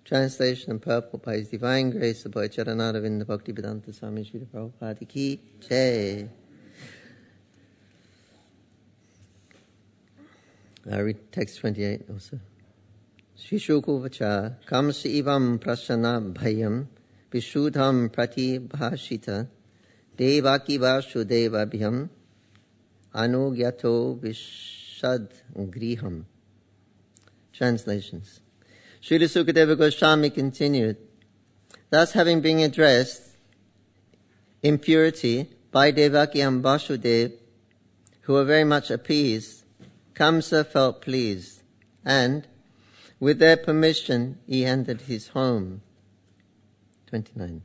Translation and purport by His Divine Grace the Boy Jananivas Bhaktivedanta Swami Srila Prabhupada Ki Jai. I read text 28 also. Shishukuvacha kamsa ivam prasana bhayam vishudham pratibhashita devaki vasudevabhyam anugyato vishad griham. Translations. Srila Sukadeva Goswami continued, thus having been addressed in purity by Devaki and Vasudev, who were very much appeased, Kamsa felt pleased, and, with their permission, he entered his home. 29.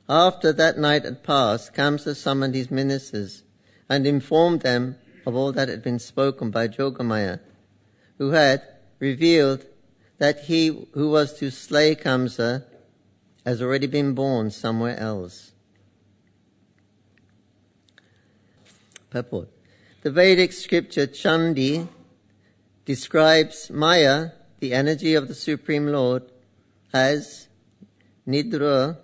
After that night had passed, Kamsa summoned his ministers and informed them of all that had been spoken by Jogamaya, who had revealed that he who was to slay Kamsa has already been born somewhere else. Purport. The Vedic scripture Chandi describes Maya, the energy of the Supreme Lord, as Nidra,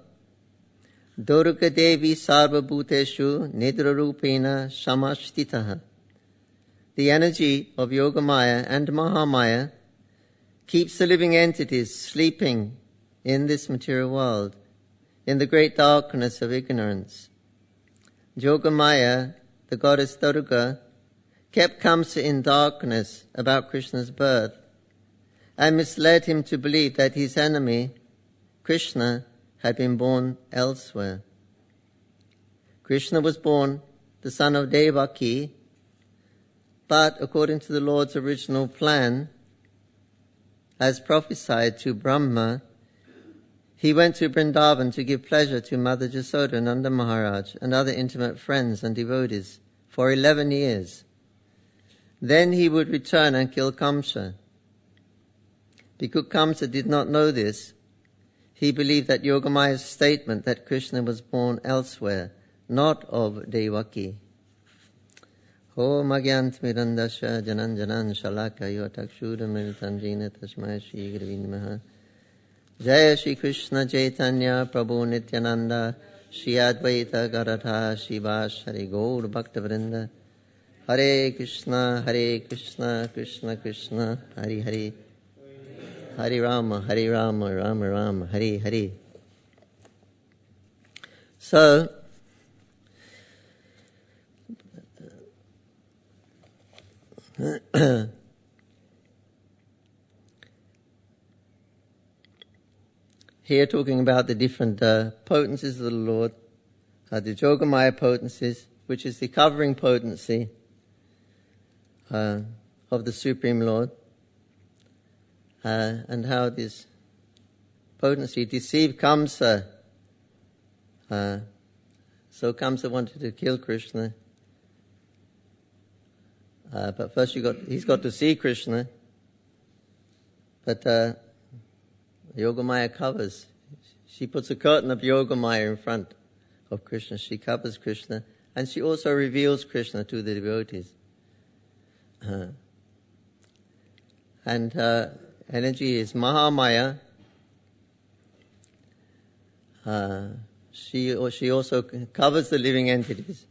Durga Devi Sarva Bhuteshu Nidra Rupena Shamashtitaha. The energy of Yogamaya and Mahamaya keeps the living entities sleeping in this material world, in the great darkness of ignorance. Yogamaya, the goddess Durga, kept Kamsa in darkness about Krishna's birth and misled him to believe that his enemy, Krishna, had been born elsewhere. Krishna was born the son of Devaki, but according to the Lord's original plan, as prophesied to Brahma, he went to Vrindavan to give pleasure to Mother Jasoda, Nanda Maharaj, and other intimate friends and devotees for 11 years. Then he would return and kill Kamsa. Because Kamsa did not know this, he believed that Yogamaya's statement that Krishna was born elsewhere, not of Devaki. Om Agyantmirandasya Janan Janan Shalaka Yotakshudamritanjina Tasmai Shri Gravindamaha Jaya Shri Krishna Chaitanya Prabhu Nityananda Shri Advaita Garatha Shivas Hari Gaur Bhaktavrinda Hare Krishna Krishna Krishna Hari Hari Hari Rama Rama Rama Hari Hari. So, here talking about the different potencies of the Lord, the Yogamaya potencies, which is the covering potency of the Supreme Lord, and how this potency deceived Kamsa. So Kamsa wanted to kill Krishna. But first he's got to see Krishna. But Yogamaya covers. She puts a curtain of Yogamaya in front of Krishna. She covers Krishna. And she also reveals Krishna to the devotees. And energy is Mahamaya. She also covers the living entities.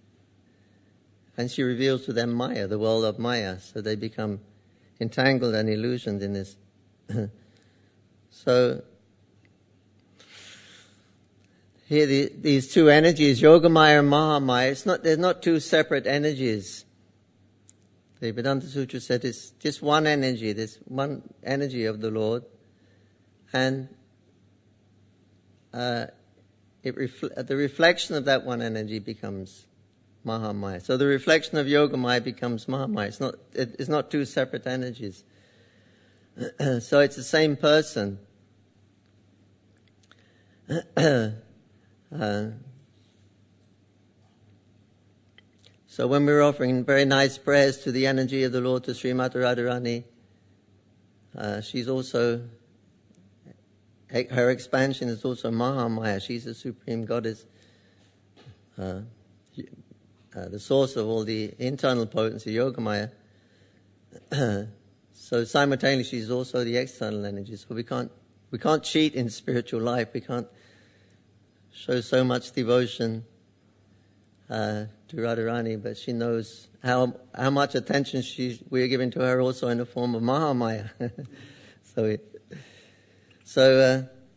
And she reveals to them Maya, the world of Maya, so they become entangled and illusioned in this. So, here these two energies, Yogamaya and Mahamaya, they're not two separate energies. The Vedanta Sutra said it's just one energy, this one energy of the Lord, and the reflection of that one energy becomes Mahamaya. So the reflection of Yogamaya becomes Mahamaya. It's not two separate energies. So it's the same person. So when we're offering very nice prayers to the energy of the Lord, to Srimati Radharani, she's also, her expansion is also Mahamaya. She's the Supreme Goddess. The source of all the internal potency, Yogamaya. So simultaneously she's also the external energy. So we can't We can't cheat in spiritual life. We can't show so much devotion to Radharani, but she knows how much attention we are giving to her also in the form of Mahamaya.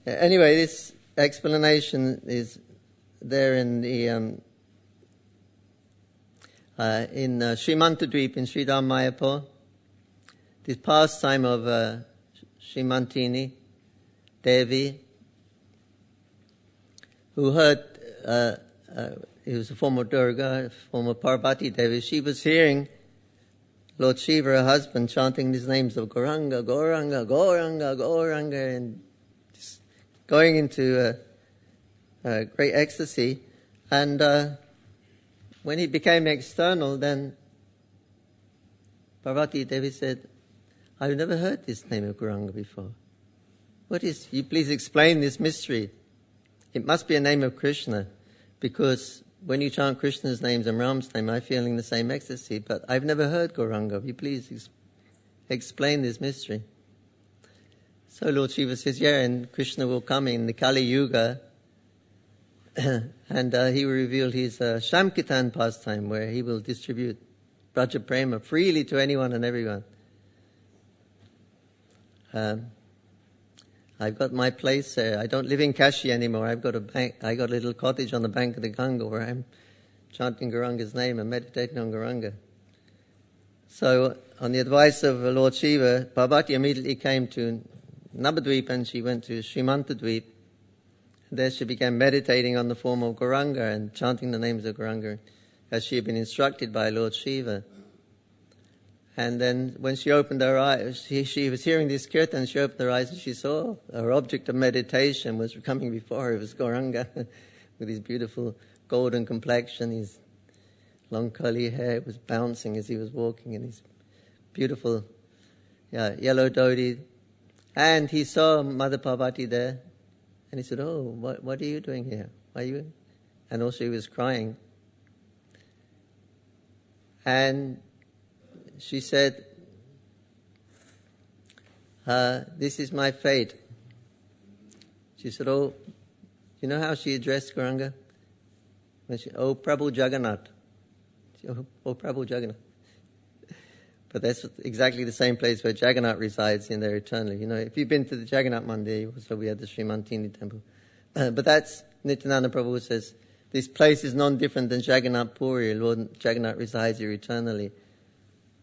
Anyway, this explanation is there in the in Srimantadweep in Sridhar Mayapur. This pastime of Srimantini Devi, who heard, he was a former Durga, former Parvati Devi. She was hearing Lord Shiva, her husband, chanting these names of Gauranga, Gauranga, Gauranga, Gauranga, and just going into great ecstasy. And when he became external, then Parvati Devi said, I've never heard this name of Gauranga before. What is, you please explain this mystery. It must be a name of Krishna, because when you chant Krishna's names and Ram's name, I'm feeling the same ecstasy, but I've never heard Gauranga. Will you please explain this mystery? So Lord Shiva says, yeah, and Krishna will come in the Kali Yuga, and he will reveal his Shamkitan pastime, where he will distribute Braja Prema freely to anyone and everyone. I've got my place there. I don't live in Kashi anymore. I got a little cottage on the bank of the Ganga where I'm chanting Gauranga's name and meditating on Gauranga. So, on the advice of Lord Shiva, Parvati immediately came to Nabadweep and she went to Srimantadweep. There she began meditating on the form of Gauranga and chanting the names of Gauranga as she had been instructed by Lord Shiva. And then when she opened her eyes, she was hearing this kirtan, she opened her eyes and she saw her object of meditation was coming before her. It was Gauranga with his beautiful golden complexion, his long curly hair. It was bouncing as he was walking in his beautiful yellow dhoti. And he saw Mother Parvati there and he said, oh, what are you doing here? Why are you? And also he was crying. And she said, this is my fate. She said, oh, you know how she addressed Gauranga? Oh, Prabhu Jagannath. Oh, Prabhu Jagannath. But that's exactly the same place where Jagannath resides in there eternally. You know, if you've been to the Jagannath Mandir, so we had the Srimantini temple. But that's, Nityananda Prabhu says, this place is non-different than Jagannath Puri. Lord Jagannath resides here eternally.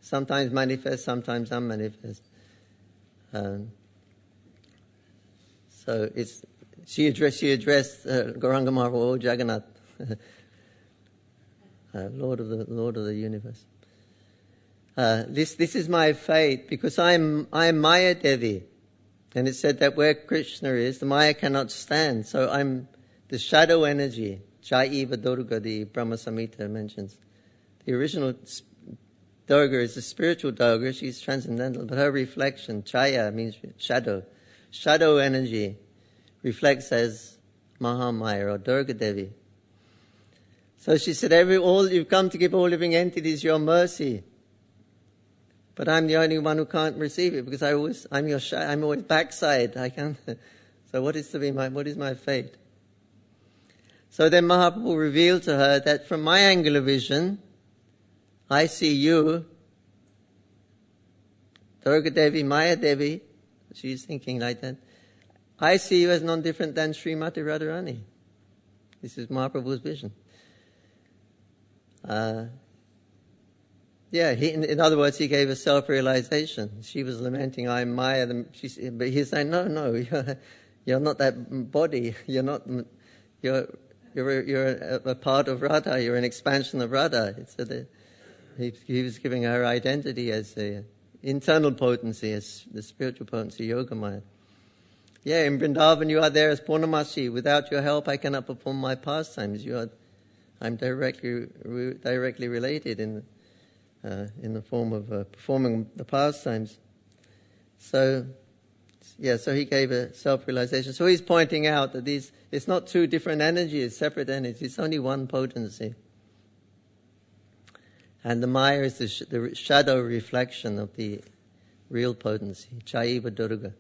Sometimes manifest, sometimes unmanifest. So she addressed Gauranga Mahaprabhu, oh Jagannath, Lord of the universe. This is my fate, because I'm Maya Devi, and it's said that where Krishna is, the Maya cannot stand. So I'm the shadow energy. Chaiva Durga, the Brahma Samhita mentions. The original Durga is a spiritual Durga, she's transcendental, but her reflection, Chaya, means shadow. Shadow energy reflects as Mahamaya or Durga Devi. So she said, you've come to give all living entities your mercy. But I'm the only one who can't receive it because I'm always backside. I can't. So what is my fate? So then Mahaprabhu revealed to her that from my angular vision, I see you, Durga Devi, Maya Devi, she's thinking like that. I see you as non-different than Srimati Radharani. This is Mahaprabhu's vision. In other words, he gave a self-realization. She was lamenting, I'm Maya, but he's saying, no, you're not that body. You're a part of Radha. You're an expansion of Radha. He was giving her identity as the internal potency, as the spiritual potency, Yogamaya. Yeah, in Vrindavan you are there as Purnamasi. Without your help I cannot perform my pastimes. I'm directly related in the form of performing the pastimes. So he gave a self-realization. So he's pointing out that it's not two different energies, separate energies. It's only one potency. And the Maya is the shadow reflection of the real potency, Chaiva Durga.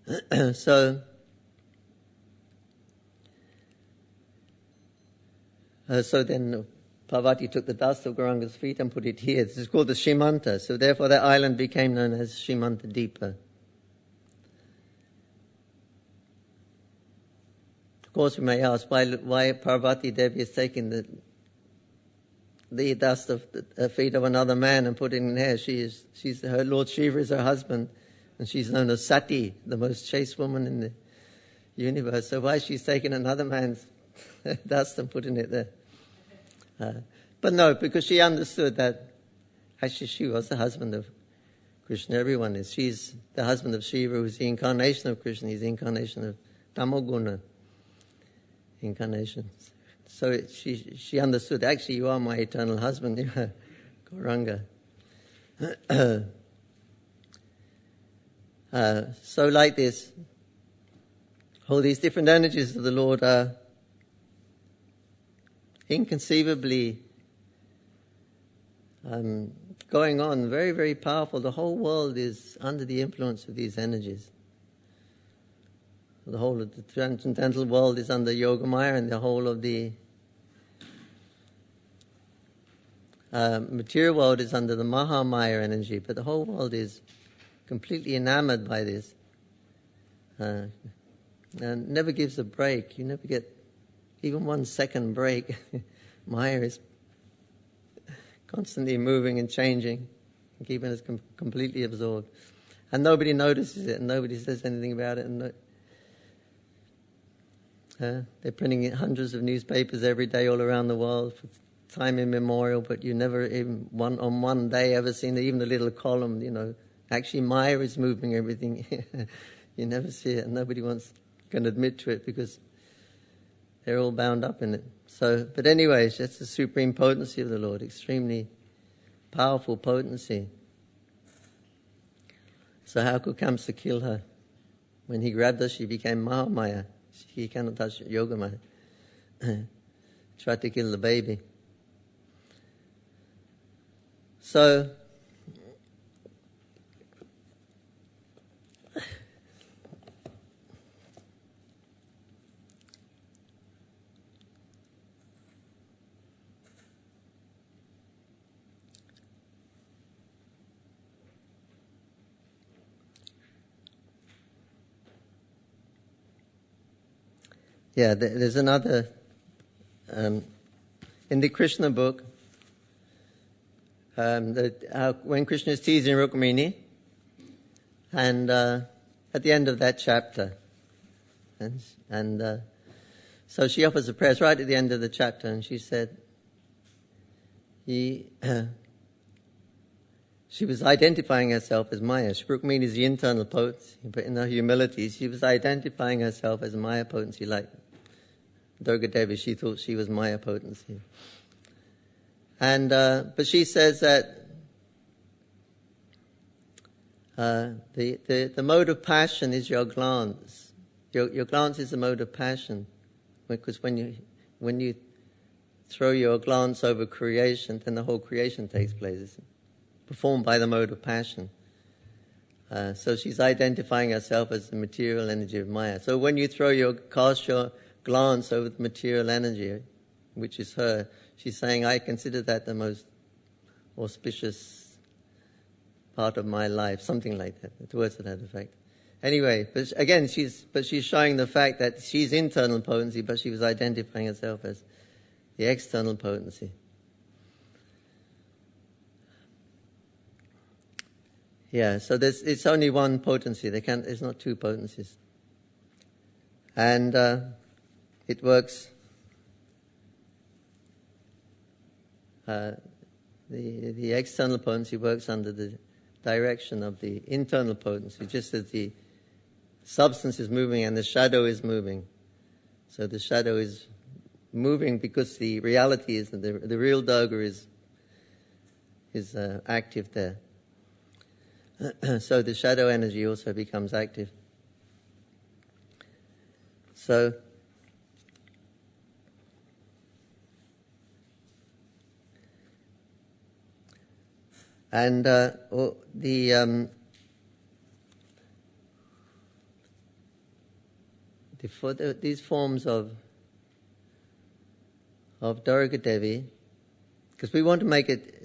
So then Parvati took the dust of Gauranga's feet and put it here. This is called the Shimanta. So therefore that island became known as Shimanta Deepa. Of course we may ask why Parvati Devi is taking the dust of the feet of another man and putting it in her. She's her Lord Shiva is her husband, and she's known as Sati, the most chaste woman in the universe. So why she's taking another man's dust and putting it there? But no, because she understood that actually she was the husband of Krishna. Everyone is. She's the husband of Shiva, who's the incarnation of Krishna. He's the incarnation of Tamoguna incarnation. So she understood, actually you are my eternal husband, you are Gauranga. So like this, all these different energies of the Lord are inconceivably going on, very, very powerful. The whole world is under the influence of these energies. The whole of the transcendental world is under Yogamaya, and the whole of the material world is under the Mahamaya energy, but the whole world is completely enamored by this. And never gives a break. You never get even 1 second break. Maya is constantly moving and changing, and keeping us completely absorbed. And nobody notices it, and nobody says anything about it. And they're printing hundreds of newspapers every day all around the world for time immemorial, but you never even on one day ever seen even a little column, actually Maya is moving everything. You never see it, and nobody can admit to it because they're all bound up in it. So, but anyways, that's the supreme potency of the Lord, extremely powerful potency. So how could Kamsa kill her? When he grabbed her, she became Mahamaya. He cannot touch Yogamaya. Tried to kill the baby. So, there's another, in the Krishna book, when Krishna is teasing Rukmini, and at the end of that chapter, and so she offers a prayer right at the end of the chapter, and she said, she was identifying herself as Maya. Rukmini is the internal potency, but in her humility, she was identifying herself as Maya potency, like Durga Devi. She thought she was Maya potency. And but she says that the mode of passion is your glance. Your glance is the mode of passion, because when you throw your glance over creation, then the whole creation takes place. It's performed by the mode of passion. So she's identifying herself as the material energy of Maya. So when you cast your glance over the material energy, which is her, she's saying, I consider that the most auspicious part of my life, something like that. It's words to that effect. Anyway, but again, she's showing the fact that she's internal potency, but she was identifying herself as the external potency. Yeah, so it's only one potency. There's not two potencies. And it works. The external potency works under the direction of the internal potency, just as the substance is moving and the shadow is moving. So the shadow is moving because the reality is that the real Durga is active there. So the shadow energy also becomes active. So and these forms of Durga Devi, because we want to make it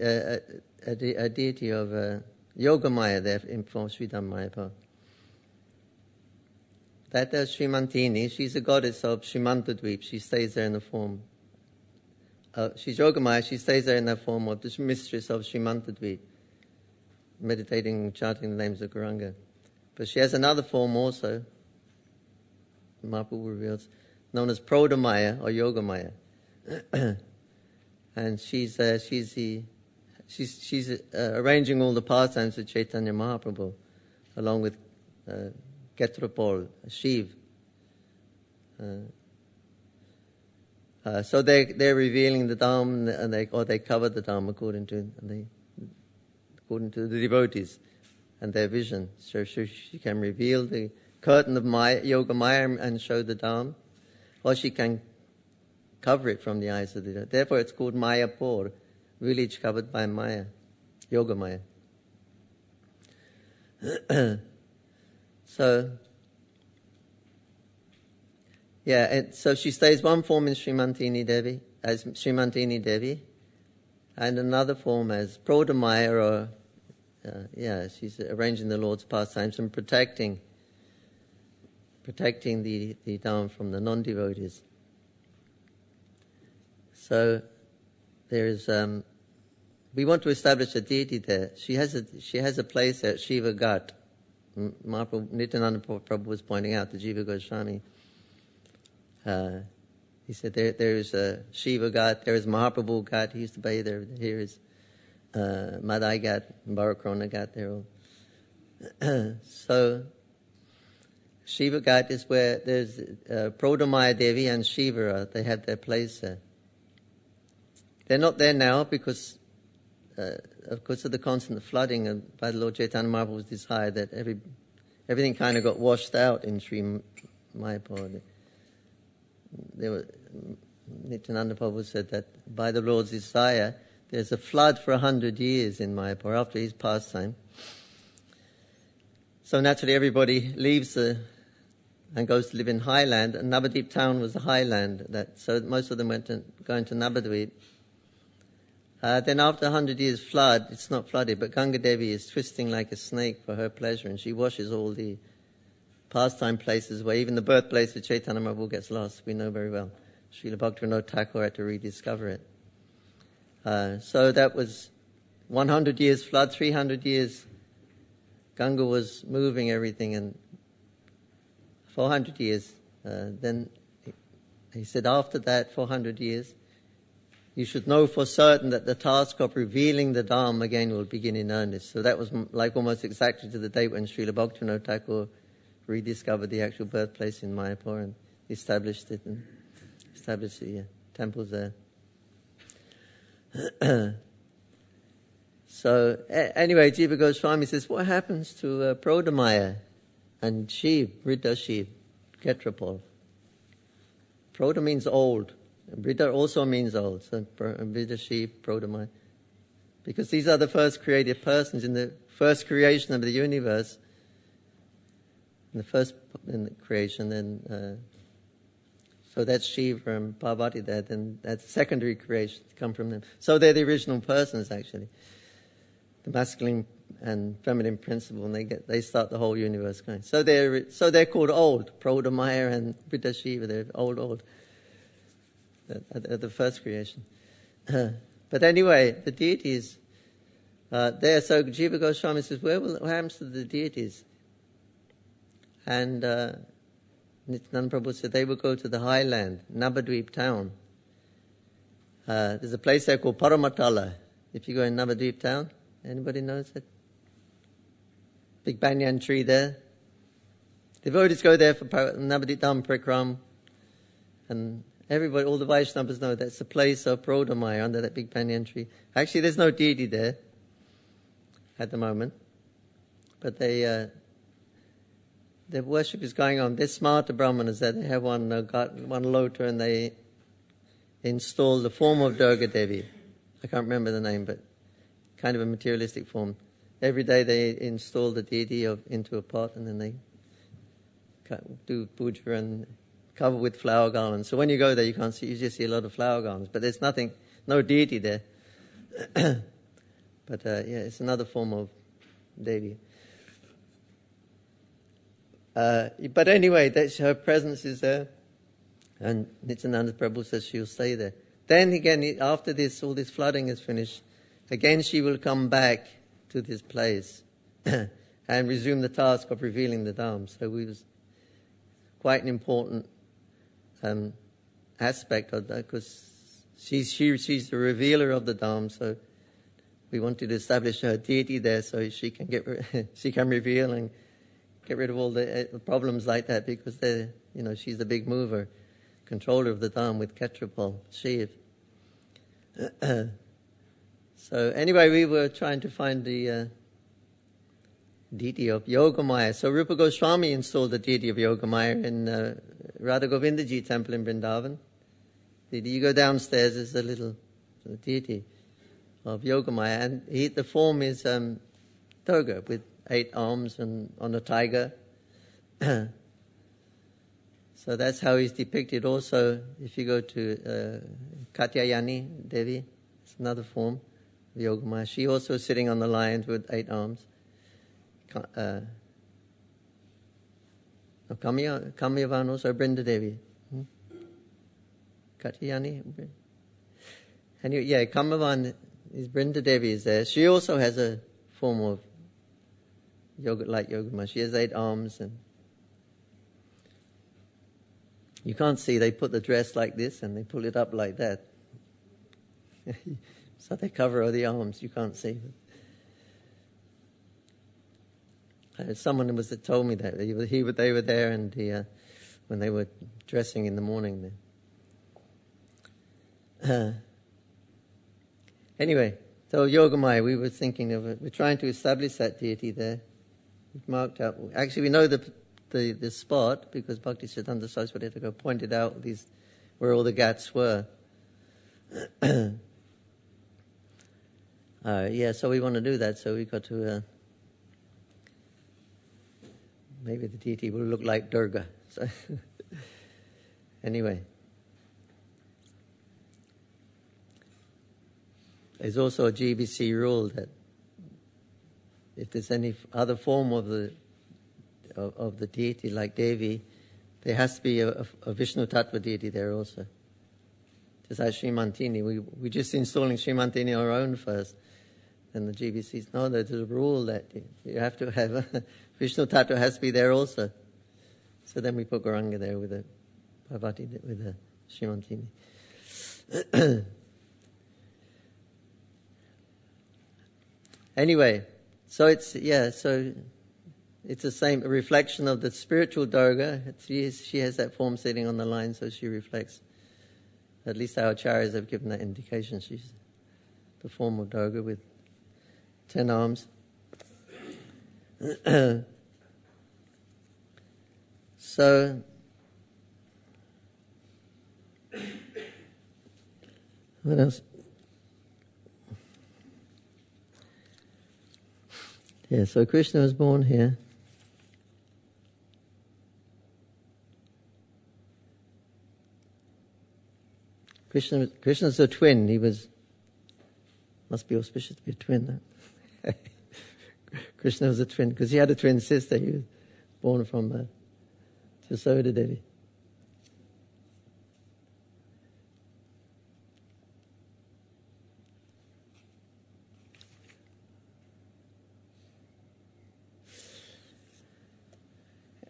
a deity of Yoga Maya there in form of Sridham Mayapur. That Srimantini, she's a goddess of Shrimantadweep. She stays there in the form. She's Yoga Maya, she stays there in the form of the mistress of Shrimantadweep, meditating, chanting the names of Gauranga. But she has another form also, Mahaprabhu reveals, known as Prodha Maya or Yoga Maya. And she's arranging all the pastimes of Chaitanya Mahaprabhu, along with Ketrapal, Shiv. So they're revealing the Dham, and they cover the Dham according to the devotees and their vision. So she can reveal the curtain of Yoga Maya and show the Dham, or she can cover it from the eyes of the devotee. Therefore it's called Mayapur, village covered by Maya, Yoga Maya. So she stays one form in Srimantini Devi, as Srimantini Devi, and another form as Prodha Maya, or she's arranging the Lord's pastimes and protecting the Dham from the non-devotees. So there is, we want to establish a deity there. She has a place there at Shiva Ghat. Mahaprabhu, Nityananda Prabhu was pointing out to Jiva Goswami. He said there is a Shiva Ghat, there is Mahaprabhu Ghat. He used to bathe there. Here is Madai Ghat, Barakrona Ghat. They're all. So Shiva Ghat is where there's Prodha Maya Devi and Shiva. They have their place there. They're not there now because of the constant flooding, and by the Lord Chaitanya Mahaprabhu was desired that everything kind of got washed out in Sri Mayapur. Nityananda Prabhu said that by the Lord's desire, there's a flood for 100 years in Mayapur after his pastime. So naturally everybody leaves and goes to live in highland, and Navadvip town was the highland. So most of them going to Navadvip. Then after 100 years flood, it's not flooded, but Ganga Devi is twisting like a snake for her pleasure, and she washes all the pastime places where even the birthplace of Chaitanya Mahaprabhu gets lost. We know very well. Srila Bhaktivinoda Thakur had to rediscover it. So that was 100 years flood, 300 years Ganga was moving everything, and 400 years. Then he said after that 400 years, you should know for certain that the task of revealing the Dham again will begin in earnest. So that was like almost exactly to the date when Srila Bhaktivinoda Thakur rediscovered the actual birthplace in Mayapur and established the temples there. So anyway, Jiva Goswami says, what happens to Prodha Maya and Shiv, Vriddha Shiv, Ketrapal? Prodha means old. Vriddha also means old. So Vriddha Shiv, Prodha Maya. Because these are the first created persons in the first creation of the universe. In the creation, then so that's Shiva and Parvati there. Then that's secondary creation to come from them. So they're the original persons actually, the masculine and feminine principle, and they start the whole universe going. So they're called old. Prodha Maya and Vriddha Shiva, they're old. At the first creation. But anyway, the deities there. So Jiva Goswami says, what happens to the deities? And Nityananda Prabhu said they will go to the highland, Navadvip town. There's a place there called Paramatala. If you go in Navadvip town, anybody knows it? Big banyan tree there. Devotees go there for Navadvip Dham Prikram, and everybody, all the Vaishnavas know that's the place of Prodha Maya under that big banyan tree. Actually, there's no deity there at the moment, but their worship is going on. There's smarta brahmanas there. They have one lota, and they install the form of Durga Devi. I can't remember the name, but kind of a materialistic form. Every day they install the deity into a pot, and then they do puja and covered with flower garlands. So when you go there, you can't see, you just see a lot of flower garlands, but there's nothing, no deity there. But it's another form of deity. But anyway, her presence is there, and Nityananda Prabhu says she'll stay there. Then again, after this, all this flooding is finished, again she will come back to this place and resume the task of revealing the Dham. So it was quite an important aspect of that, because she's the revealer of the Dham. So we wanted to establish her deity there, so she can reveal and get rid of all the problems like that, because she's the big mover, controller of the Dham with Ketrapal, Shiv. So anyway, we were trying to find the deity of Yogamaya. So Rupa Goswami installed the deity of Yogamaya in Radha Govindaji temple in Vrindavan. You go downstairs, there's a little deity of Yogamaya, and the form is Durga with 8 arms and on a tiger. So that's how he's depicted. Also, if you go to Katyayani Devi, it's another form of Yogamaya. She also is sitting on the lion with 8 arms. Kamyavan also, Brinda Devi. Katyayani. And Kamyavan is Brinda Devi is there. She also has a form of yoga, like Yogamaya. She has 8 arms, and you can't see. They put the dress like this and they pull it up like that. So they cover all the arms. You can't see. Someone told me that they were there, and when they were dressing in the morning. Anyway, so Yogamaya, we were thinking of it. We're trying to establish that deity there. We've marked out. Actually, we know the spot because Bhaktisiddhanta Saraswati Thakur pointed out where all the ghats were. So we want to do that. So we got to. Maybe the deity will look like Durga. So anyway. There's also a GBC rule that if there's any other form of the deity like Devi, there has to be a Vishnu Tattva deity there also. Just like Srimantini, we're just installing Srimantini on our own first. And the GBCs, no, there's a rule that you have to have Vishnu Tattva has to be there also. So then we put Gauranga there with a Parvati, with a Srimantini. Anyway, so it's the same, a reflection of the spiritual Durga. She has that form sitting on the line, so she reflects. At least our acharyas have given that indication. She's the form of Durga with 10 arms. So, what else? Yeah, so Krishna was born here. Krishna's a twin. Must be auspicious to be a twin. Huh? Krishna was a twin because he had a twin sister. He was born from Jasoda Devi.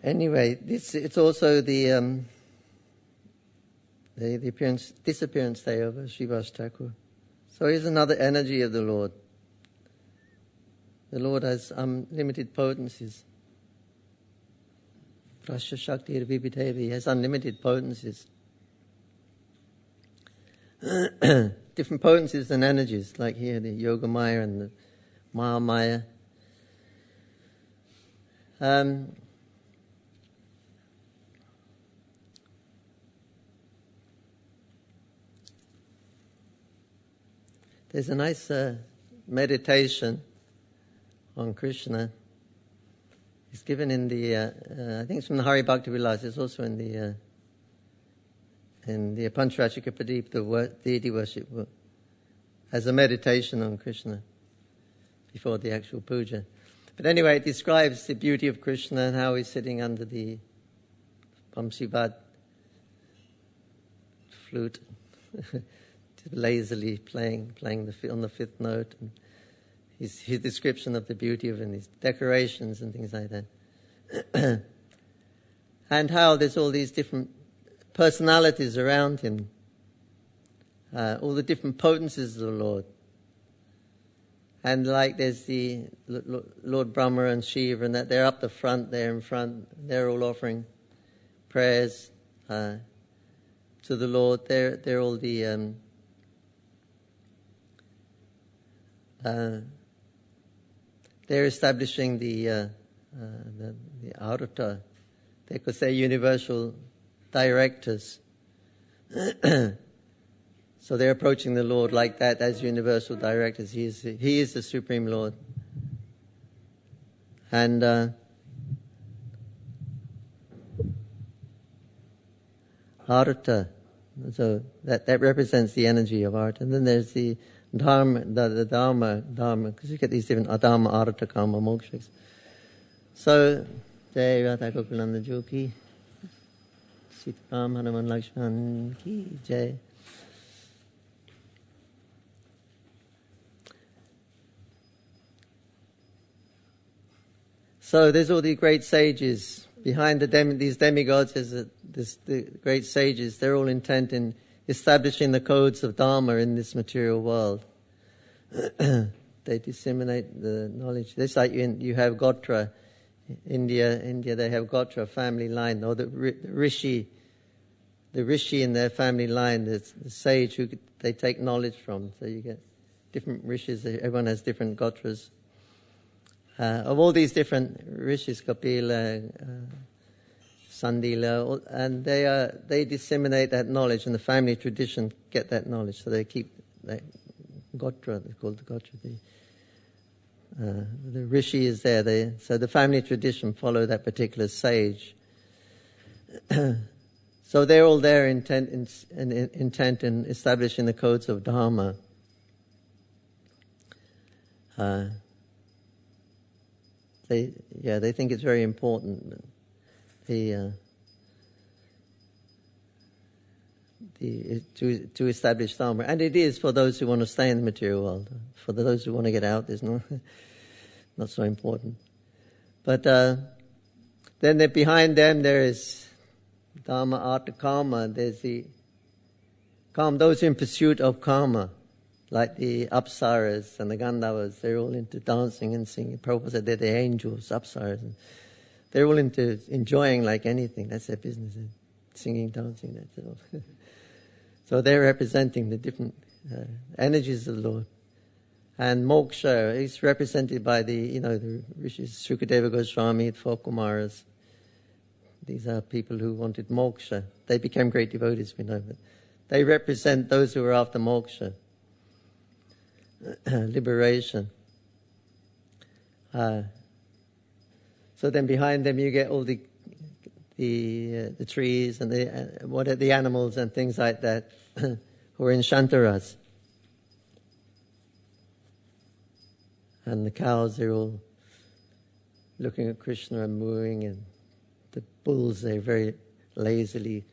Anyway, it's also the disappearance day of Srivas Thakur. So here's another energy of the Lord. The Lord has unlimited potencies. Prasya Shakti Vibhitevi has unlimited potencies. Different potencies and energies, like here the Yogamaya and the Mahamaya. There's a nice meditation on Krishna It's given in the, I think it's from the Hari Bhakti Vilas. It's also in the Pancharashika Pradeep, the deity worship book, as a meditation on Krishna before the actual puja. But anyway, it describes the beauty of Krishna and how he's sitting under the Vamshivad flute, lazily playing on the fifth note. And his description of the beauty of it, and his decorations and things like that. And how there's all these different personalities around him, all the different potencies of the Lord. And like there's the Lord Brahma and Shiva, and that they're up the front, they're in front, they're all offering prayers to the Lord. They're all the they're establishing the Aruta. They could say universal directors. So they're approaching the Lord like that as universal directors. He is the Supreme Lord. And Arta, so that represents the energy of art. And then there's the Dharma, the Dharma, because you get these different Adharma, Arta, Kama, Moksha. So, Jai Radha Gokulanda Joki, Sitaram Hanuman Lakshman Ki Jai. So there's all the great sages behind these demigods. The great sages. They're all intent in establishing the codes of Dharma in this material world. They disseminate the knowledge. Just like you have Gotra, India they have Gotra family line, or the rishi in their family line. The sage who they take knowledge from. So you get different rishis. Everyone has different Gotras. Of all these different rishis, Kapila, Sandila, and they disseminate that knowledge, and the family tradition get that knowledge. So they keep that Gotra. They're called the Gotra. The rishi is there. So the family tradition follow that particular sage. So they're all there intent in establishing the codes of Dharma. They think it's very important to establish Dharma, and it is for those who want to stay in the material world. For those who want to get out, there's not so important. But then behind them there is Dharma, Artha, Kama. There's the Kama, those in pursuit of Kama. Like the Apsaras and the Gandhavas, they're all into dancing and singing. Prabhupada said they're the angels, Apsaras. And they're all into enjoying like anything. That's their business. Singing, dancing, that's it all. So they're representing the different energies of the Lord. And moksha is represented by the rishis, Sukadeva Goswami, the four Kumaras. These are people who wanted moksha. They became great devotees, we know. But they represent those who are after moksha. Liberation. So then behind them you get all the trees and the animals and things like that who are in Shantaras. And the cows, they're all looking at Krishna and mooing, and the bulls, they very lazily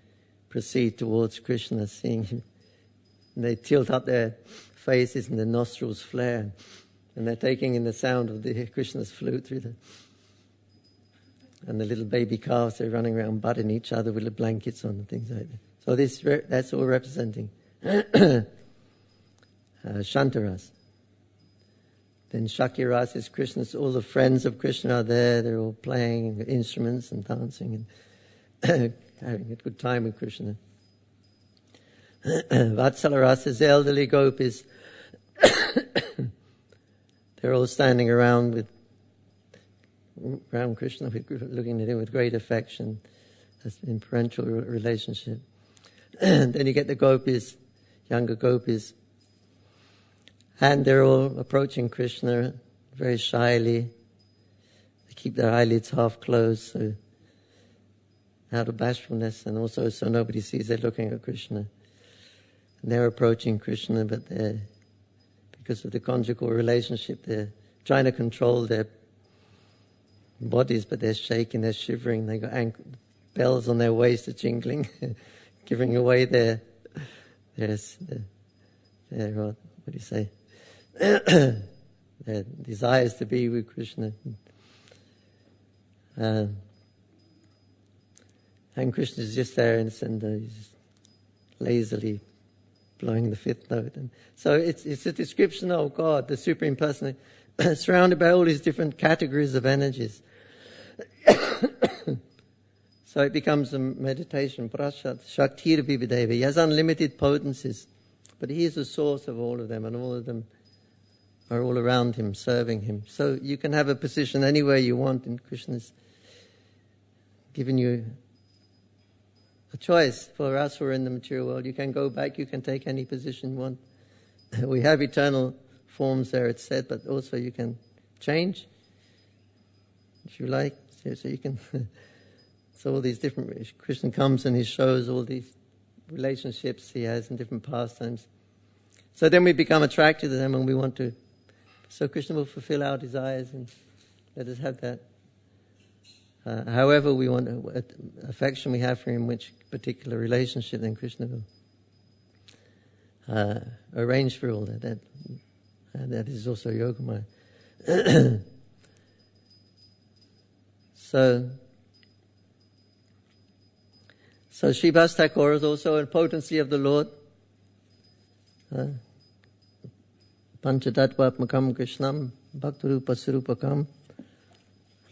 proceed towards Krishna, seeing him. And they tilt up their faces and their nostrils flare, and they're taking in the sound of the Krishna's flute through and the little baby calves, they're running around butting each other with the blankets on and things like that. So that's all representing Shantaras. Then Shakiras is Krishna's, all the friends of Krishna are there, they're all playing instruments and dancing and having a good time with Krishna. Vatsalarasa is the elderly gopis. They're all standing around Krishna, looking at him with great affection. That's in parental relationship. And then you get the gopis, younger gopis. And they're all approaching Krishna very shyly. They keep their eyelids half closed, so out of bashfulness, and also so nobody sees they're looking at Krishna. And they're approaching Krishna, but because of the conjugal relationship, they're trying to control their bodies, but they're shaking, they're shivering, they got bells on their waist are jingling, giving away their what do you say? Their desires to be with Krishna. And Krishna's just there and he's just lazily blowing the fifth note. And so it's a description of God, the Supreme Person, surrounded by all these different categories of energies. So it becomes a meditation. Prashat, Shaktir Bibideva. He has unlimited potencies, but he is the source of all of them, and all of them are all around him, serving him. So you can have a position anywhere you want, and Krishna's given you a choice. For us who are in the material world, you can go back, you can take any position you want. We have eternal forms there, it's said, but also you can change if you like. So you can... So all these different... Krishna comes and he shows all these relationships he has in different pastimes. So then we become attracted to them and we want to... So Krishna will fulfill our desires and let us have that. However we want affection we have for him, which particular relationship, then Krishna will arrange for all that. And that is also Yogamaya. So Srivas Thakur is also a potency of the Lord. Panchatattvatmakam Krishnam Bhaktarupa Surupakam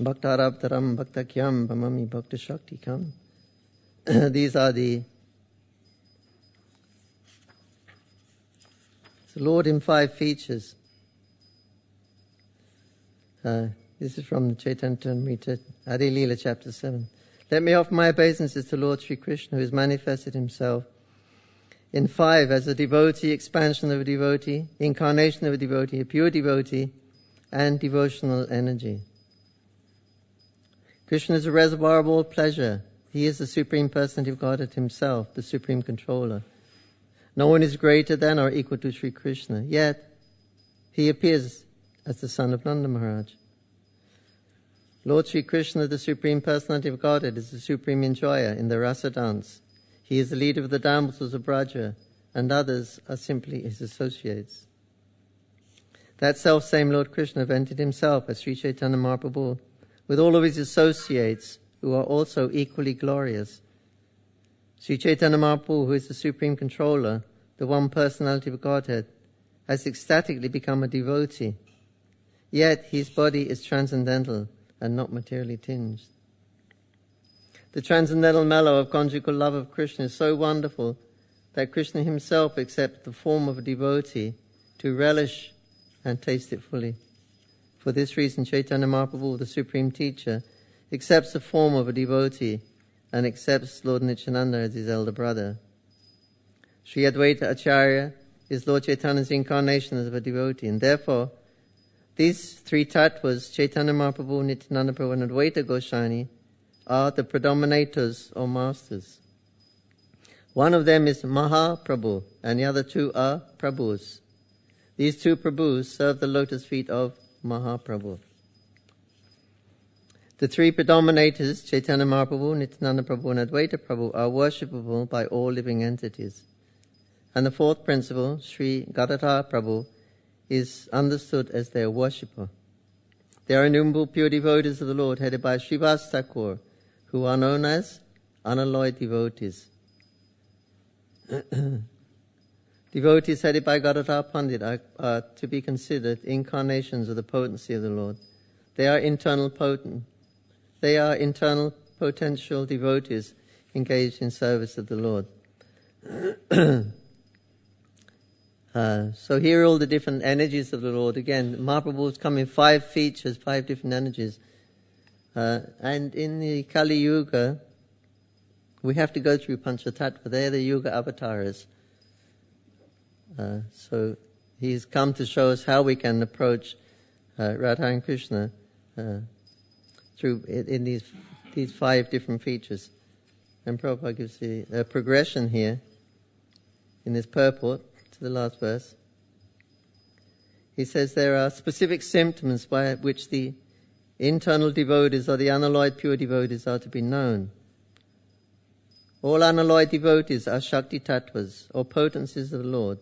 Bhaktarabtaram Bhaktakyam Bhamami Bhakta Shaktikam. These are the Lord in 5 features. This is from the Chaitanya Charitamrita, Adi Leela, chapter 7. Let me offer my obeisances to Lord Sri Krishna, who has manifested himself in 5 as a devotee, expansion of a devotee, incarnation of a devotee, a pure devotee, and devotional energy. Krishna is a reservoir of all pleasure. He is the Supreme Personality of Godhead himself, the Supreme Controller. No one is greater than or equal to Sri Krishna, yet he appears as the son of Nanda Maharaj. Lord Sri Krishna, the Supreme Personality of Godhead, is the supreme enjoyer in the rasa dance. He is the leader of the damsels of Braja, and others are simply his associates. That self-same Lord Krishna vented himself as Sri Chaitanya Mahaprabhu, with all of his associates, who are also equally glorious. Sri Chaitanya Mahaprabhu, who is the Supreme Controller, the one personality of Godhead, has ecstatically become a devotee. Yet his body is transcendental and not materially tinged. The transcendental mellow of conjugal love of Krishna is so wonderful that Krishna himself accepts the form of a devotee to relish and taste it fully. For this reason, Chaitanya Mahaprabhu, the Supreme Teacher, accepts the form of a devotee and accepts Lord Nityananda as his elder brother. Sri Advaita Acharya is Lord Chaitanya's incarnation as a devotee, and therefore these 3 tattvas, Chaitanya Mahaprabhu, Nityananda Prabhu, and Advaita Goswami, are the predominators or masters. One of them is Mahaprabhu, and the other 2 are Prabhus. These 2 Prabhus serve the lotus feet of Mahaprabhu. The 3 predominators, Chaitanya Mahaprabhu, Nityananda Prabhu, and Advaita Prabhu, are worshipable by all living entities. And the 4th principle, Sri Gadadhar Prabhu, is understood as their worshipper. There are innumerable pure devotees of the Lord headed by Srivas Thakur, who are known as unalloyed devotees. Devotees headed by Gadadhar Pandit are to be considered incarnations of the potency of the Lord. They are internal potential devotees engaged in service of the Lord. So here are all the different energies of the Lord. Again, Mahaprabhu's come in 5 features, 5 different energies. And in the Kali Yuga, we have to go through Panchatattva. They're the Yuga avatars. So he's come to show us how we can approach Radha and Krishna through in these 5 different features. And Prabhupada gives the progression here in this purport to the last verse. He says there are specific symptoms by which the internal devotees or the unalloyed pure devotees are to be known. All unalloyed devotees are Shakti Tattvas, or potencies of the Lord.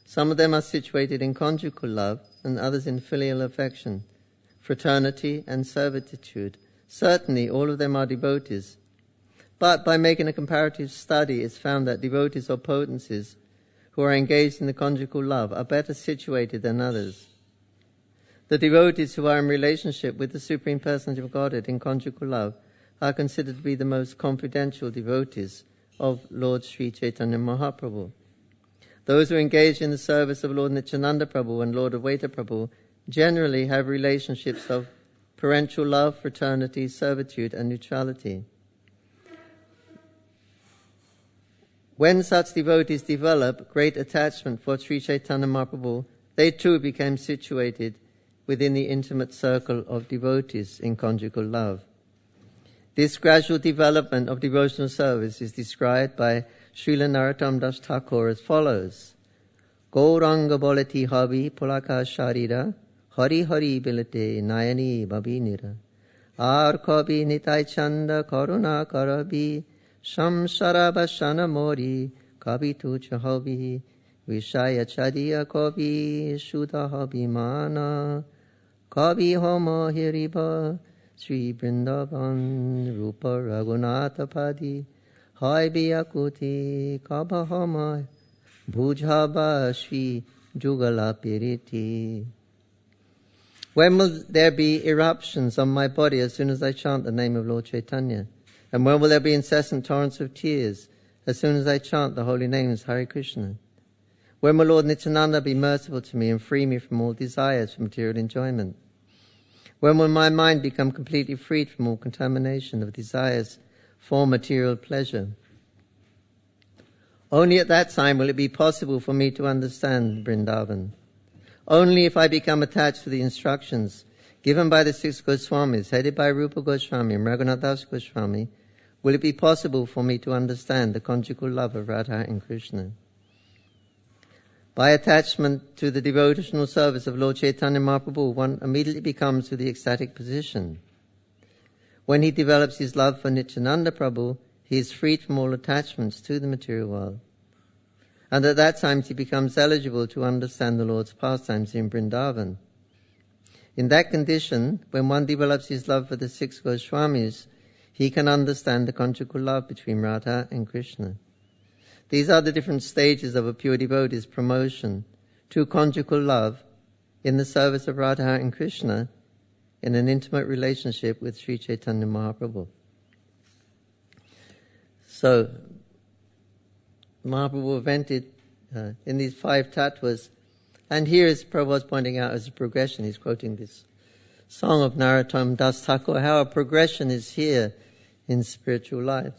Some of them are situated in conjugal love and others in filial affection, fraternity and servitude. Certainly all of them are devotees. But by making a comparative study, it's found that devotees or potencies who are engaged in the conjugal love are better situated than others. The devotees who are in relationship with the Supreme Personality of Godhead in conjugal love are considered to be the most confidential devotees of Lord Sri Chaitanya Mahaprabhu. Those who engage in the service of Lord Nityananda Prabhu and Lord Advaita Prabhu generally have relationships of parental love, fraternity, servitude and neutrality. When such devotees develop great attachment for Sri Chaitanya Mahaprabhu, they too became situated within the intimate circle of devotees in conjugal love. This gradual development of devotional service is described by Srila Narottam Das Thakur as follows. Gauranga bolati habi pulaka sharira, hari hari bilate nayani babinira. Ar kabi nitai chanda karuna karabi, Shamsara Bashana Mori, Kabi Tucha Hobi, Vishaya Chadiya Kabi, Shuddha Hobi Mana, Kabi Homo Hiriba, Sri Vrindavan, Rupa Raghunatha Padi, Hai Biyakuti, Kaba Homa, Bhujhaba Sri Jugala Piriti. When will there be eruptions on my body as soon as I chant the name of Lord Chaitanya? And when will there be incessant torrents of tears as soon as I chant the holy names Hare Krishna? When will Lord Nityananda be merciful to me and free me from all desires for material enjoyment? When will my mind become completely freed from all contamination of desires for material pleasure? Only at that time will it be possible for me to understand Vrindavan. Only if I become attached to the instructions given by the 6 Goswamis, headed by Rupa Goswami and Raghunath Das Goswami, will it be possible for me to understand the conjugal love of Radha and Krishna. By attachment to the devotional service of Lord Chaitanya Mahaprabhu, one immediately becomes to the ecstatic position. When he develops his love for Nityananda Prabhu, he is freed from all attachments to the material world. And at that time he becomes eligible to understand the Lord's pastimes in Vrindavan. In that condition, when one develops his love for the 6 Goswamis, he can understand the conjugal love between Radha and Krishna. These are the different stages of a pure devotee's promotion to conjugal love in the service of Radha and Krishna in an intimate relationship with Sri Chaitanya Mahaprabhu. So, Mahaprabhu invented in these 5 tattvas, and here is Prabhupada's pointing out as a progression. He's quoting this song of Narottam Das Thakur, how a progression is here in spiritual life.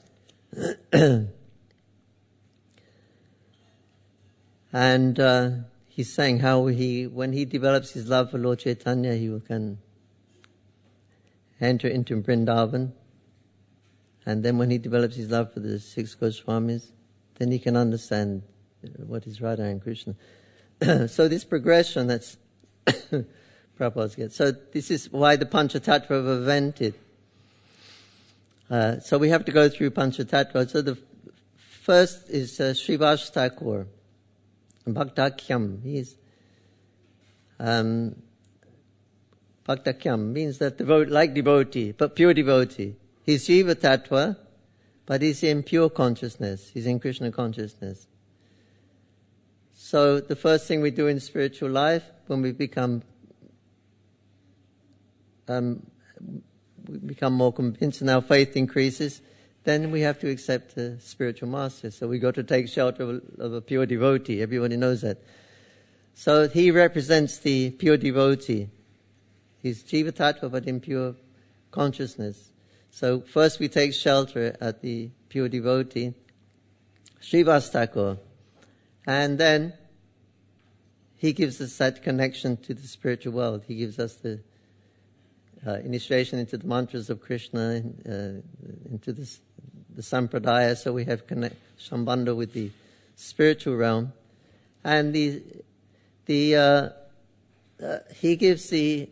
And he's saying how when he develops his love for Lord Chaitanya, he can enter into Vrindavan. And then when he develops his love for the 6 Goswamis, then he can understand what is Radha and Krishna. So this progression, that's Prabhupada's get. So this is why the Panchatattva were invented. So we have to go through Panchatattva. So the first is Srivas Thakur, Bhaktakyam. He's Bhaktakyam means that like devotee, but pure devotee. He's Jiva Tattva, but he's in pure consciousness. He's in Krishna consciousness. So the first thing we do in spiritual life, when we become more convinced and our faith increases, then we have to accept a spiritual master. So we got to take shelter of a pure devotee. Everybody knows that. So he represents the pure devotee. He's Jiva Tattva, but in pure consciousness. So first we take shelter at the pure devotee, Srivas Thakur, and then he gives us that connection to the spiritual world. He gives us initiation into the mantras of Krishna, into the sampradaya, so we have sambandha with the spiritual realm. And he gives the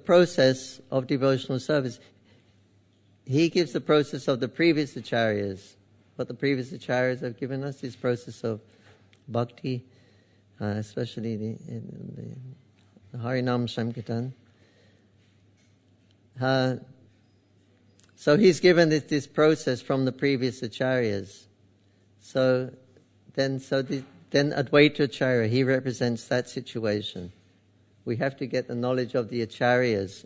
process of devotional service. He gives the process of the previous acharyas. What the previous acharyas have given us is process of bhakti, especially the Harinam Sankirtan. So he's given this process from the previous acharyas. So then Advaita Acharya, he represents that situation. We have to get the knowledge of the acharyas.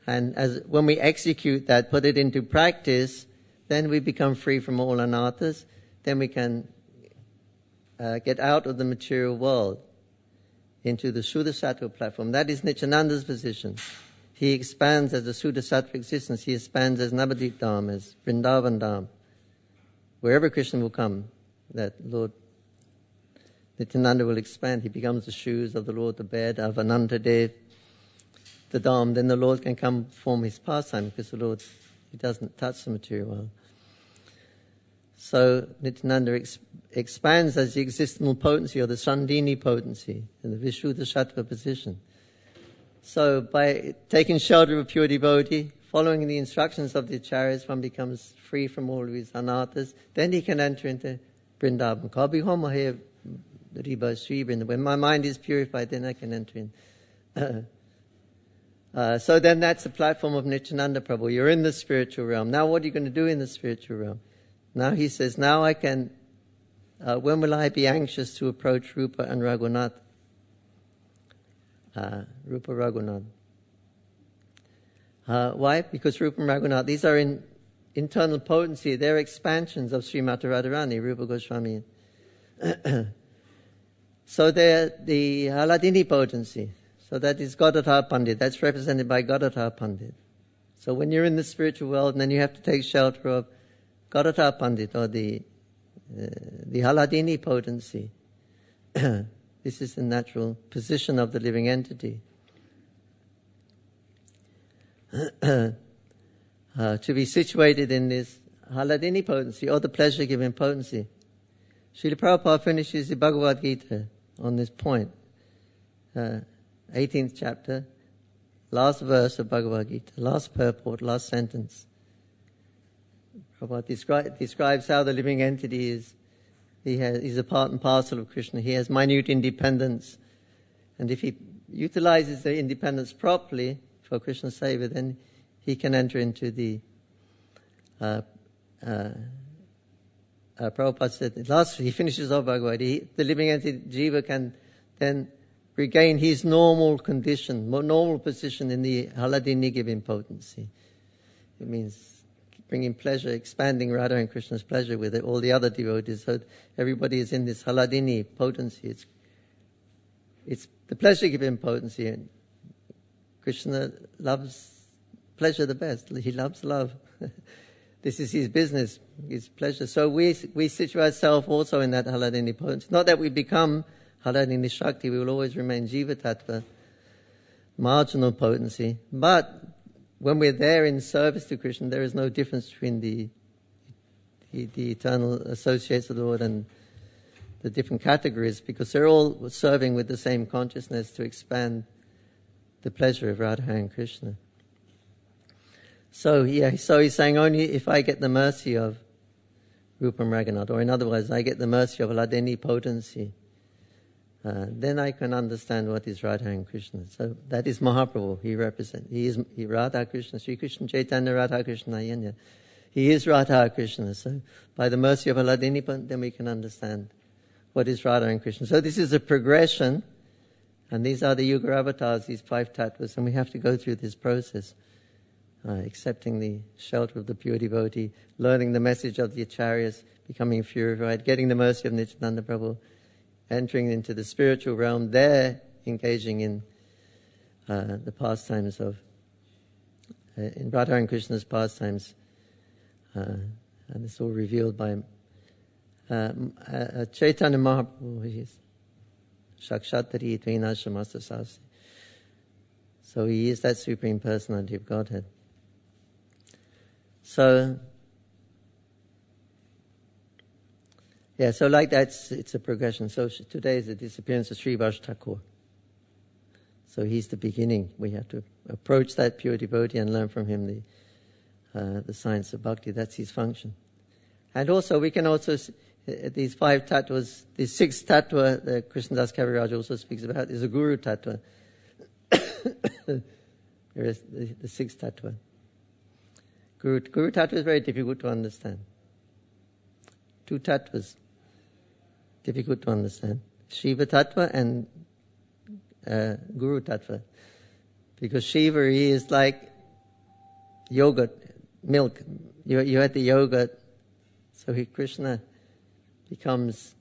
And when we execute that, put it into practice, then we become free from all anarthas. Then we can get out of the material world into the Sudasattva platform. That is Nityananda's position. He expands as a Sudasattva existence. He expands as Navadvip Dham, as Vrindavan Dham. Wherever Krishna will come, that Lord Nityananda will expand. He becomes the shoes of the Lord, the bed of Anantadev, the Dham. Then the Lord can come perform his pastime, because the Lord, he doesn't touch the material world. So Nityananda expands as the existential potency, or the Sandhini potency, in the Vishuddha position. So by taking shelter of a pure devotee, following the instructions of the acharyas, one becomes free from all of his anarthas. Then he can enter into Vrindavan. When my mind is purified, then I can enter in. So then that's the platform of Nityananda Prabhu. You're in the spiritual realm. Now what are you going to do in the spiritual realm? Now he says, now I can, when will I be anxious to approach Rupa and Raghunath? Rupa Raghunath. Why? Because Rupa and Raghunath, these are in internal potency. They're expansions of Srimati Radharani, Rupa Goswami. So they're the Haladini potency. So that is Gadadhar Pandit. That's represented by Gadadhar Pandit. So when you're in the spiritual world, then you have to take shelter of Gadadhar Pandit, or the Haladini potency. This is the natural position of the living entity. To be situated in this Haladini potency, or the pleasure-giving potency. Srila Prabhupada finishes the Bhagavad Gita on this point. 18th chapter, last verse of Bhagavad Gita, last purport, last sentence. Prabhupada describes how the living entity is. He's a part and parcel of Krishna. He has minute independence. And if he utilizes the independence properly for Krishna's seva, then he can enter into the... Prabhupada said, he finishes off Bhagavad Gita, the living entity, Jiva, can then regain his normal condition, normal position in the Haladini giving potency. It means bringing pleasure, expanding Radha and Krishna's pleasure with it, all the other devotees. So everybody is in this Haladini potency. It's the pleasure-giving potency. And Krishna loves pleasure the best. He loves love. This is his business, his pleasure. So we situate ourselves also in that Haladini potency. Not that we become Haladini Shakti, we will always remain Jiva Tattva, marginal potency. But when we're there in service to Krishna, there is no difference between the eternal associates of the Lord and the different categories, because they're all serving with the same consciousness to expand the pleasure of Radha and Krishna. So he's saying, only if I get the mercy of Rupa and Raghunath, or in other words, I get the mercy of Haladini potency, then I can understand what is Radha and Krishna. So that is Mahaprabhu. He is Radha Krishna, Sri Krishna Chaitanya Radha Krishna Ayanya. He is Radha Krishna. So by the mercy of Haladini, then we can understand what is Radha and Krishna. So this is a progression, and these are the Yuga avatars, these 5 tattvas, and we have to go through this process. Accepting the shelter of the pure devotee, learning the message of the acharyas, becoming purified, getting the mercy of Nityananda Prabhu, entering into the spiritual realm, there engaging in the pastimes of, in Radha and Krishna's pastimes, and it's all revealed by Chaitanya Mahaprabhu, who is Shakshatari Tvina Shamasta Sasi. So he is that Supreme Personality of Godhead. So, so like that, it's a progression. So today is the disappearance of Srivas Thakur. So he's the beginning. We have to approach that pure devotee and learn from him the science of bhakti. That's his function. And also, we can also, these 5 tattvas, the 6th tattva that Krishnadas Kaviraj also speaks about is a guru tattva. There is the 6th tattva. Guru tattva is very difficult to understand. 2 tattvas, difficult to understand. Shiva tattva and Guru tattva. Because Shiva, he is like yogurt, milk. You had the yogurt, so Krishna becomes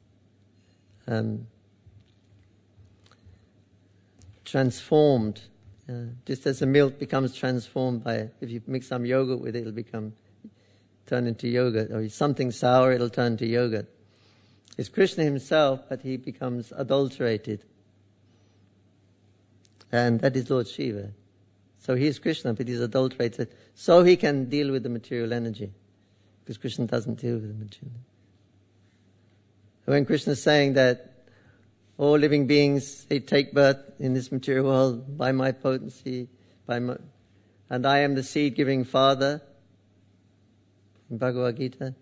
transformed. Just as the milk becomes transformed if you mix some yogurt with it, it'll turn into yogurt. Or something sour, it'll turn to yogurt. It's Krishna himself, but he becomes adulterated. And that is Lord Shiva. So he is Krishna, but he's adulterated. So he can deal with the material energy. Because Krishna doesn't deal with the material energy. When Krishna is saying that all living beings, they take birth in this material world by my potency, and I am the seed-giving Father, in Bhagavad Gita.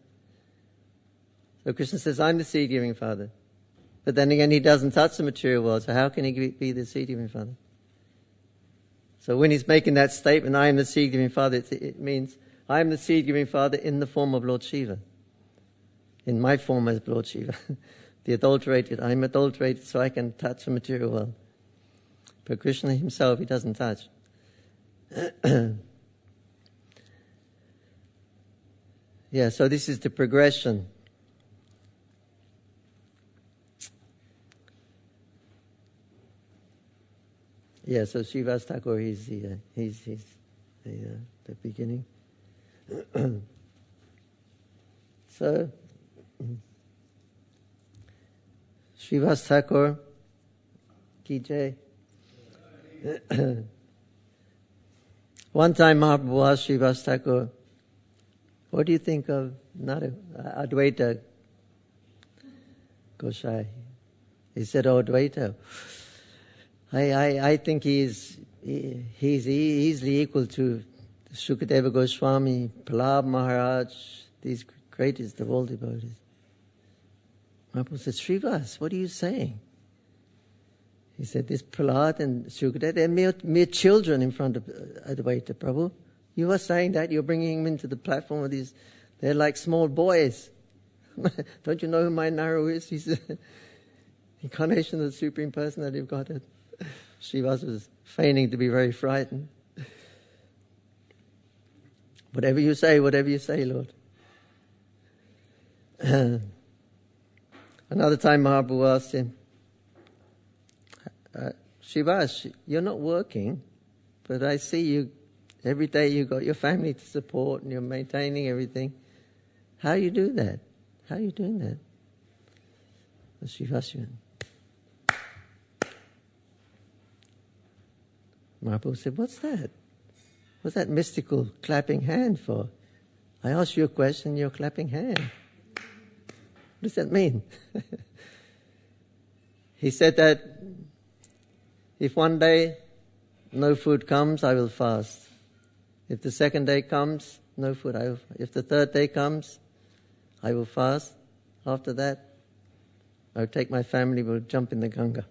So Krishna says, I'm the seed-giving Father. But then again, he doesn't touch the material world, so how can he be the seed-giving Father? So when he's making that statement, I am the seed-giving Father, it means I am the seed-giving Father in the form of Lord Shiva. In my form as Lord Shiva. The adulterated, I'm adulterated so I can touch the material world. But Krishna himself, he doesn't touch. So this is the progression. So Srivas Thakur, he's the beginning. So, Srivas Thakur, ki jai. One time Mahaprabhu asked Srivas Thakur, what do you think of Advaita Gosai? He said, Advaita. I think he's easily equal to Shukadeva Goswami, Prahlad Maharaj, these greatest of all devotees. Mahaprabhu said, Srivas, what are you saying? He said, this Prahlad and Shukadeva, they're mere children in front of Advaita Prabhu. You are saying that, you're bringing them into the platform of these, they're like small boys. Don't you know who my Naru is? He's the incarnation of the Supreme Personality of Godhead. Srivas was feigning to be very frightened. Whatever you say, Lord. Another time Mahaprabhu asked him, Srivas, you're not working, but I see you, every day you've got your family to support and you're maintaining everything. How do you do that? How are you doing that? Srivas went, Mahaprabhu said, what's that? What's that mystical clapping hand for? I asked you a question, you're clapping hand. What does that mean? He said that if one day no food comes, I will fast. If the second day comes, no food. If the third day comes, I will fast. After that, I will take my family, we'll jump in the Ganga.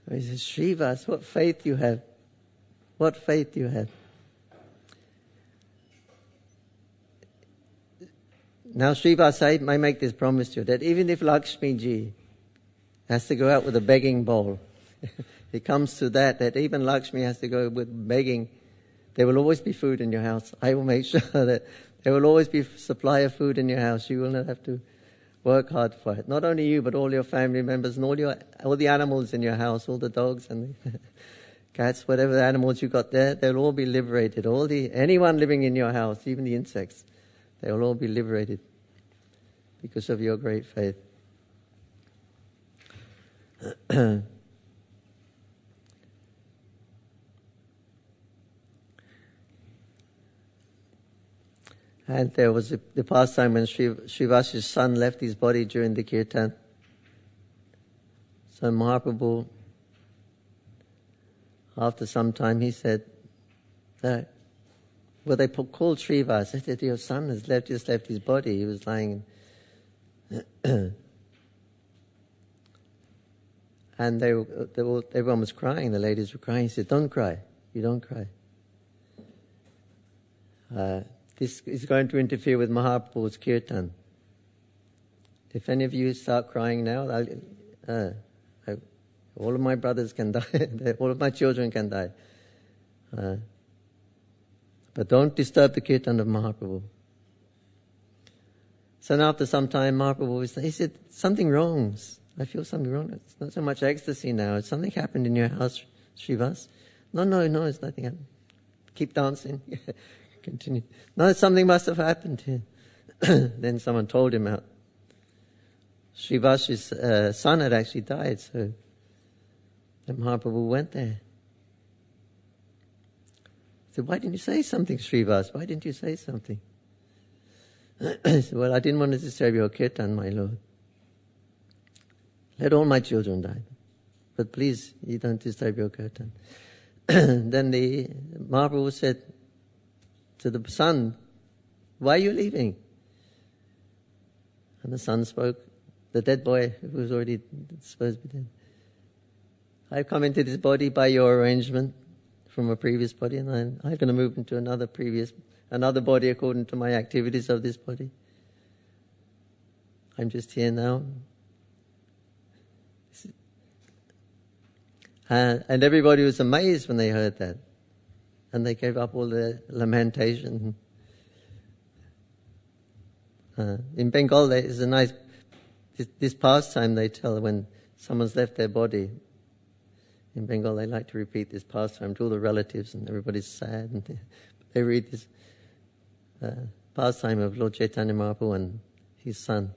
He says, Srivas, what faith you have. What faith you have. Now Srivas, I make this promise to you, that even if Lakshmi Ji has to go out with a begging bowl, it comes to that even Lakshmi has to go with begging, there will always be food in your house. I will make sure that there will always be supply of food in your house. You will not have to work hard for it. Not only you, but all your family members and all the animals in your house, all the dogs and the cats, whatever animals you got there, they'll all be liberated. Anyone living in your house, even the insects, they will all be liberated because of your great faith. And there was the pastime when Srivas's son left his body during the kirtan. So Mahaprabhu, after some time, he said, they called Srivas. They said, your son has just left his body. He was lying. And everyone was crying. The ladies were crying. He said, don't cry. You don't cry. This is going to interfere with Mahaprabhu's kirtan. If any of you start crying now, all of my brothers can die. All of my children can die. But don't disturb the kirtan of Mahaprabhu. So now after some time, Mahaprabhu, he said, something wrong. I feel something wrong. It's not so much ecstasy now. Something happened in your house, Srivas. No, it's nothing happened. Keep dancing. Continue. No, something must have happened here. Then someone told him out. Srivas's son had actually died, so then Mahaprabhu went there. He said, why didn't you say something, Srivas? Why didn't you say something? He said, well, I didn't want to disturb your kirtan, my Lord. Let all my children die. But please, you don't disturb your kirtan. Then the Mahaprabhu said to the son, why are you leaving? And the son spoke, the dead boy who was already supposed to be dead. I've come into this body by your arrangement from a previous body, and I'm going to move into another body according to my activities of this body. I'm just here now. And everybody was amazed when they heard that. And they gave up all their lamentation. In Bengal, there is a nice, this pastime they tell when someone's left their body. In Bengal, they like to repeat this pastime to all the relatives, and everybody's sad. And they read this pastime of Lord Chaitanya Mahaprabhu and his son.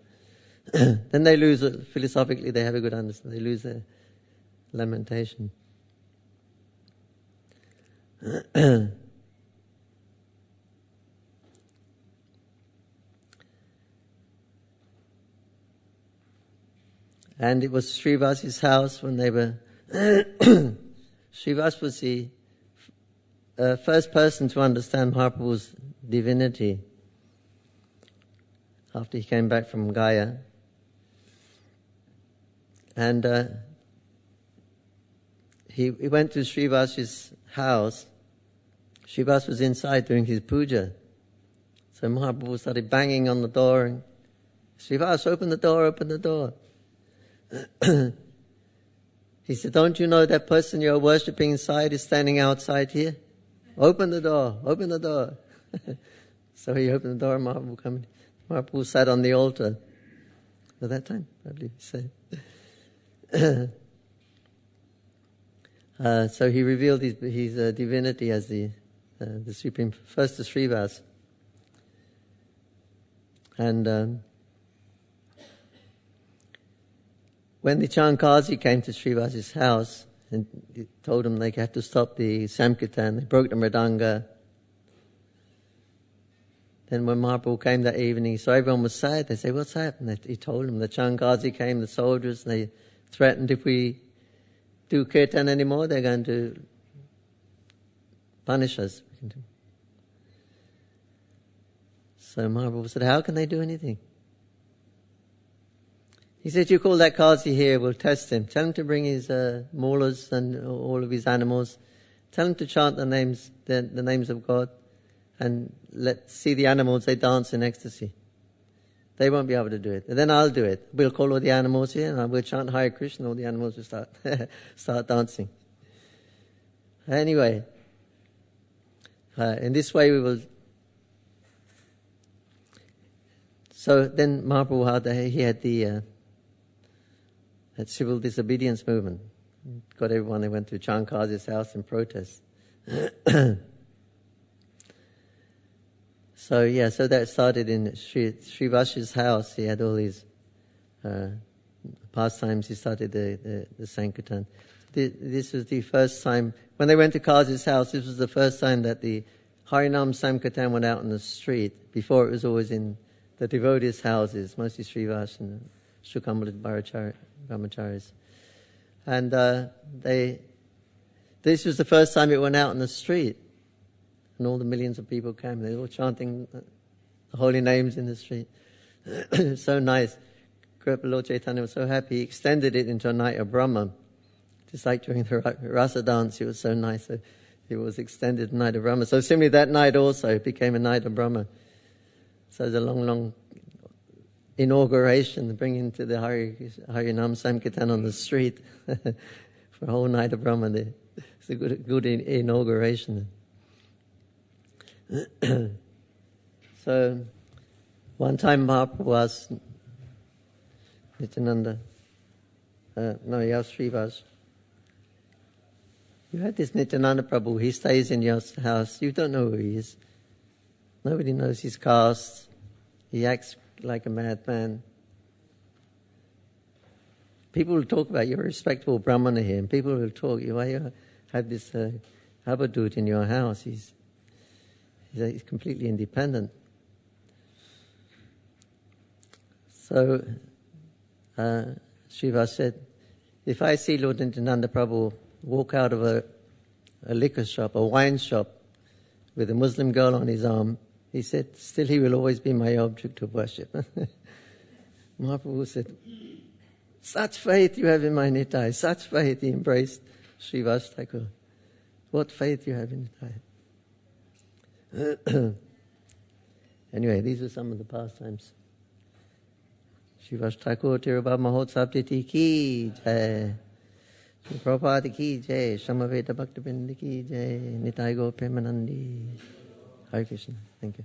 Then they lose, philosophically, they have a good understanding. They lose their lamentation. And it was Srivas's house when they were... Srivas was the first person to understand Mahaprabhu's divinity after he came back from Gaya. And he went to Srivas's house. Srivas was inside doing his puja. So Mahaprabhu started banging on the door. And, Srivas, open the door, open the door. He said, don't you know that person you're worshipping inside is standing outside here? Open the door, open the door. So he opened the door and Mahaprabhu came in. Mahaprabhu sat on the altar at that time, I believe he said. So he revealed his divinity as the supreme, first to Srivas. And when the Chankazi came to Srivas's house and he told them they had to stop the Sankirtan, they broke the Mridanga. Then when Mahaprabhu came that evening, so everyone was sad. They said, what's happened? He told them the Chankazi came, the soldiers, and they threatened if we do kirtan anymore, they're going to punish us. So Mahaprabhu said, how can they do anything? He said, you call that Kazi here, we'll test him. Tell him to bring his mulas and all of his animals. Tell him to chant the names of God. And let's see the animals, they dance in ecstasy. They won't be able to do it. And then I'll do it. We'll call all the animals here and we'll chant Hare Krishna, all the animals will start dancing. Anyway, in this way we will... So then Mahaprabhu, he had the civil disobedience movement. Got everyone, they went to Chankazi's house in protest. So that started in Srivas's house. He had all these pastimes. He started the Sankirtan. This was the first time, when they went to Kazi's house, this was the first time that the Harinam Sankirtan went out on the street. Before it was always in the devotees' houses, mostly Srivas and Shukamala Brahmacharis. And this was the first time it went out on the street. And all the millions of people came. They were all chanting the holy names in the street. It was so nice. Lord Chaitanya was so happy. He extended it into a night of Brahma. Just like during the Rasa dance, it was so nice. So it was extended night of Brahma. So similarly, that night also it became a night of Brahma. So there's a long, long inauguration, bringing to the Harinam Sankirtan on the street for a whole night of Brahma there. It's a good inauguration. So one time Mahaprabhu asked Nityananda, he asked Srivas, you had this Nityananda Prabhu, he stays in your house, you don't know who he is. Nobody knows his caste. He acts like a madman. People will talk about you're a respectable Brahmana here, and people will talk, why you have this Habadut in your house? He's completely independent. So Srivas said, if I see Lord Nityananda Prabhu walk out of a liquor shop, a wine shop, with a Muslim girl on his arm, he said, still he will always be my object of worship. Mahaprabhu said, such faith you have in my Nitai, such faith. He embraced Srivas Thakur. What faith you have in Nitai. Anyway, these are some of the pastimes. Srivas Thakur Tirubhav Mahotsav Titi ki jai. Shri Prabhupada ki jai. Shamaveda Bhaktivinoda ki jai. Nitai Gaur Premanandi. Hare Krishna. Thank you.